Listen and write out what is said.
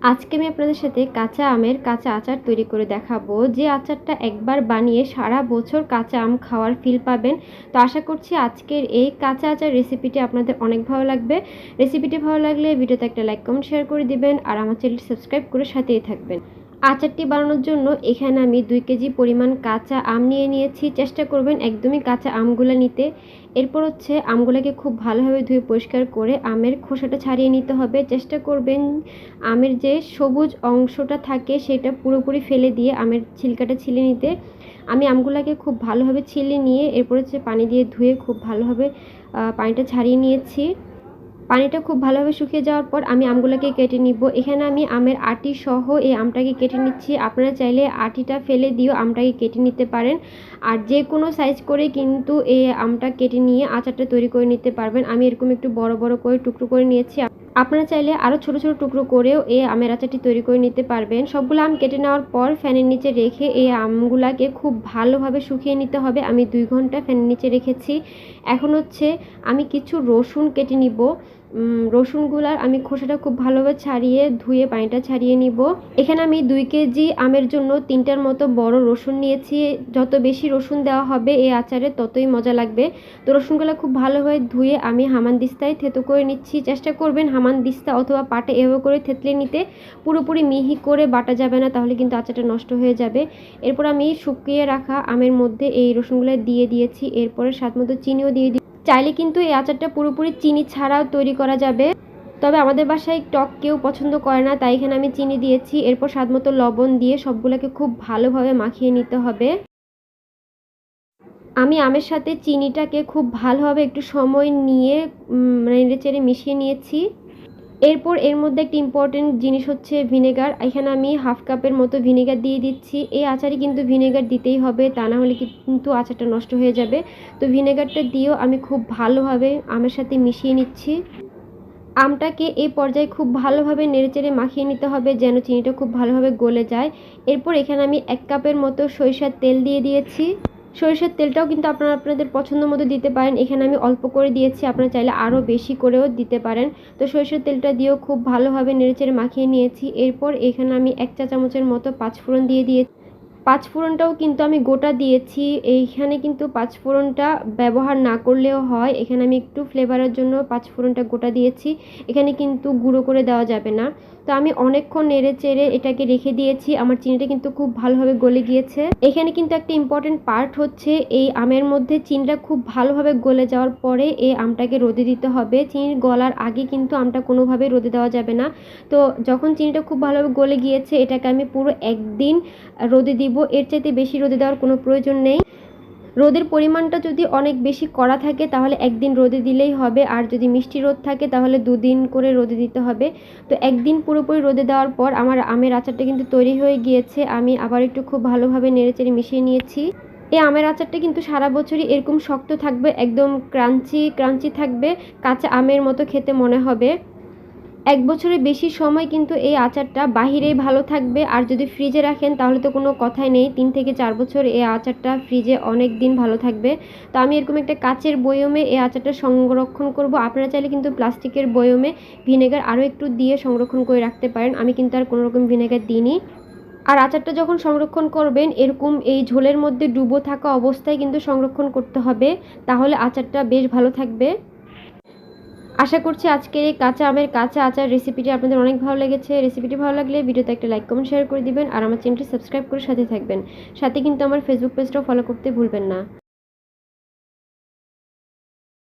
আজকে আমি আপনাদের সাথে কাঁচা আমের কাঁচা আচার তৈরি করে দেখাবো, যে আচারটা একবার বানিয়ে সারা বছর কাঁচা আম খাওয়ার ফিল পাবেন। তো আশা করছি আজকের এই কাঁচা আচার রেসিপিটি আপনাদের অনেক ভালো লাগবে। রেসিপিটি ভালো লাগলে ভিডিওতে একটা লাইক কমেন্ট শেয়ার করে দিবেন আর আমার চ্যানেলটি সাবস্ক্রাইব করে সাথেই থাকবেন। আচারটি বানানোর জন্য এখানে আমি 2 কেজি পরিমাণ কাঁচা আম নিয়ে নিয়েছি। চেষ্টা করবেন একদমই কাঁচা আমগুলো নিতে। এরপর হচ্ছে আমগুলোকে খুব ভালোভাবে ধুয়ে পরিষ্কার করে আমের খোসাটা ছাড়িয়ে নিতে হবে। চেষ্টা করবেন আমের যে সবুজ অংশটা থাকে সেটা পুরোপুরি ফেলে দিয়ে আমের ছিলকাটা ছিলে নিতে। আমি আমগুলোকে খুব ভালোভাবে ছিলে নিয়ে এরপর হচ্ছে পানি দিয়ে ধুয়ে খুব ভালোভাবে পানিটা ছাড়িয়ে নিয়েছি। পানিটা খুব ভালোভাবে শুকিয়ে যাওয়ার পর আমি আমগুলোকে কেটে নিব। এখানে আমি আমের আটি সহ এই আমটাকে কেটে নিচ্ছি। আপনারা চাইলে আটিটা ফেলে দিয়েও আমটাকে কেটে নিতে পারেন। আর যে কোনো সাইজ করে কিন্তু এই আমটা কেটে নিয়ে আচারটা তৈরি করে নিতে পারবেন। আমি এরকম একটু বড় বড় করে টুকরো করে নিয়েছি। আপনারা চাইলে আরও ছোট ছোট টুকরো করেও এই আমের আচারটি তৈরি করে নিতে পারবেন। সবগুলো আম কেটে নেওয়ার পর ফ্যানের নিচে রেখে এই আমগুলাকে খুব ভালোভাবে শুকিয়ে নিতে হবে। আমি 2 ঘন্টা ফ্যানের নিচে রেখেছি। এখন হচ্ছে আমি কিছু রসুন কেটে নিব। রসুনগুলার আমি খোসাটা খুব ভালোভাবে ছাড়িয়ে ধুয়ে পানিটা ছাড়িয়ে নিব। এখানে আমি 2 কেজি আমের জন্য 3টার মতো বড় রসুন নিয়েছি। যত বেশি রসুন দেওয়া হবে এই আচারে ততই মজা লাগবে। তো রসুনগুলো খুব ভালোভাবে ধুয়ে আমি হামানদিস্তায় থেতো করে নিচ্ছি। চেষ্টা করবেন হামানদিস্তা অথবা পাটে এভাবে করে থেতলে নিতে। পুরোপুরি মিহি করে বাটা যাবে না, তাহলে কিন্তু আচারটা নষ্ট হয়ে যাবে। এরপর আমি শুকিয়ে রাখা আমের মধ্যে এই রসুনগুলো দিয়ে দিয়েছি। এরপরে স্বাদমতো চিনিও দিয়ে চাইলে কিন্তু এই আচারটা পুরোপুরি চিনি ছাড়াও তৈরি করা যাবে, তবে আমাদের বাসায় টক কেউ পছন্দ করে না, তাই এখানে আমি চিনি দিয়েছি। এরপর স্বাদমতো লবণ দিয়ে সবগুলোকে খুব ভালোভাবে মাখিয়ে নিতে হবে। আমি আমের সাথে চিনিটাকে খুব ভালোভাবে একটু সময় নিয়ে নেড়েচেড়ে মিশিয়ে নিয়েছি। এরপর এর মধ্যে একটা ইম্পর্টেন্ট জিনিস হচ্ছে ভিনেগার। এখানে আমি 1/2 কাপের মতো ভিনেগার দিয়ে দিচ্ছি। এই আচারে কিন্তু ভিনেগার দিতেই হবে, তা না হলে কিন্তু আচারটা নষ্ট হয়ে যাবে। তো ভিনেগারটা দিয়েও আমি খুব ভালোভাবে আমের সাথে মিশিয়ে নিচ্ছি। আমটাকে এই পর্যায়ে খুব ভালোভাবে নেড়েচেড়ে মাখিয়ে নিতে হবে যেন চিনিটা খুব ভালোভাবে গলে যায়। এরপর এখানে আমি 1 কাপের মতো সরিষার তেল দিয়ে দিয়েছি। সরিষার তেলটাও কিন্তু আপনারা আপনাদের পছন্দ মতো দিতে পারেন। এখানে আমি অল্প করে দিয়েছি, আপনারা চাইলে আরও বেশি করেও দিতে পারেন। তো সরিষার তেলটা দিয়েও খুব ভালোভাবে নেড়েচেড়ে মাখিয়ে নিয়েছি। এরপর এখানে আমি 1 চা চামচের মতো পাঁচফোড়ন দিয়ে দিয়েছি। পাঁচফোড়নটাও কিন্তু আমি গোটা দিয়েছি। এইখানে কিন্তু পাঁচফোড়নটা ব্যবহার না করলেও হয়। এখানে আমি একটু ফ্লেভারের জন্য পাঁচফোড়নটা গোটা দিয়েছি। এখানে কিন্তু গুঁড়ো করে দেওয়া যাবে না। তো আমি অনেকক্ষণ নেড়ে চেড়ে এটাকে রেখে দিয়েছি। আমার চিনিটা কিন্তু খুব ভালোভাবে গলে গিয়েছে। এখানে কিন্তু একটা ইম্পর্টেন্ট পার্ট হচ্ছে এই আমের মধ্যে চিনিটা খুব ভালোভাবে গলে যাওয়ার পরে এই আমটাকে রোদে দিতে হবে। চিনির গলার আগে কিন্তু আমটা কোনোভাবেই রোদে দেওয়া যাবে না। তো যখন চিনিটা খুব ভালোভাবে গলে গিয়েছে এটাকে আমি পুরো 1 দিন রোদে দিব। এর চাইতে বেশি রোদে দেওয়ার কোনো প্রয়োজন নেই। রোদের পরিমাণটা যদি অনেক বেশি কড়া থাকে তাহলে 1 দিন রোদে দিলেই হবে, আর যদি মিষ্টি রোদ থাকে তাহলে 2 দিন করে রোদে দিতে হবে। তো 1 দিন পুরোপুরি রোদে দেওয়ার পর আমার আমের আচারটা কিন্তু তৈরি হয়ে গিয়েছে। আমি আবার একটু খুব ভালোভাবে নেড়েচেড়ে মিশিয়ে নিয়েছি। এই আমের আচারটা কিন্তু সারা বছরই এরকম শক্ত থাকবে, একদম ক্রাঞ্চি ক্রাঞ্চি থাকবে, কাঁচা আমের মতো খেতে মনে হবে। 1 বছরের বেশি সময় কিন্তু এই আচারটা বাহিরেই ভালো থাকবে, আর যদি ফ্রিজে রাখেন তাহলে তো কোনো কথাই নেই। 3 থেকে 4 বছর এই আচারটা ফ্রিজে অনেক দিন ভালো থাকবে। তো আমি এরকম একটা কাচের বয়মে এই আচারটা সংরক্ষণ করব। আপনারা চাইলে কিন্তু প্লাস্টিকের বয়মে ভিনেগার আরও একটু দিয়ে সংরক্ষণ করে রাখতে পারেন। আমি কিন্তু আর কোনো রকম ভিনেগার দিইনি। আর আচারটা যখন সংরক্ষণ করবেন এরকম এই ঝোলের মধ্যে ডুবো থাকা অবস্থায় কিন্তু সংরক্ষণ করতে হবে, তাহলে আচারটা বেশ ভালো থাকবে। আশা করছি আজকের এই কাঁচা আমের কাঁচা আচার রেসিপিটি আপনাদের অনেক ভালো লেগেছে। রেসিপিটি ভালো লাগলে ভিডিওতে একটা লাইক কমেন্ট শেয়ার করে দিবেন আর আমার চ্যানেলটি সাবস্ক্রাইব করে সাথে থাকবেন। সাথে কিন্তু আমার ফেসবুক পেজটাও ফলো করতে ভুলবেন না।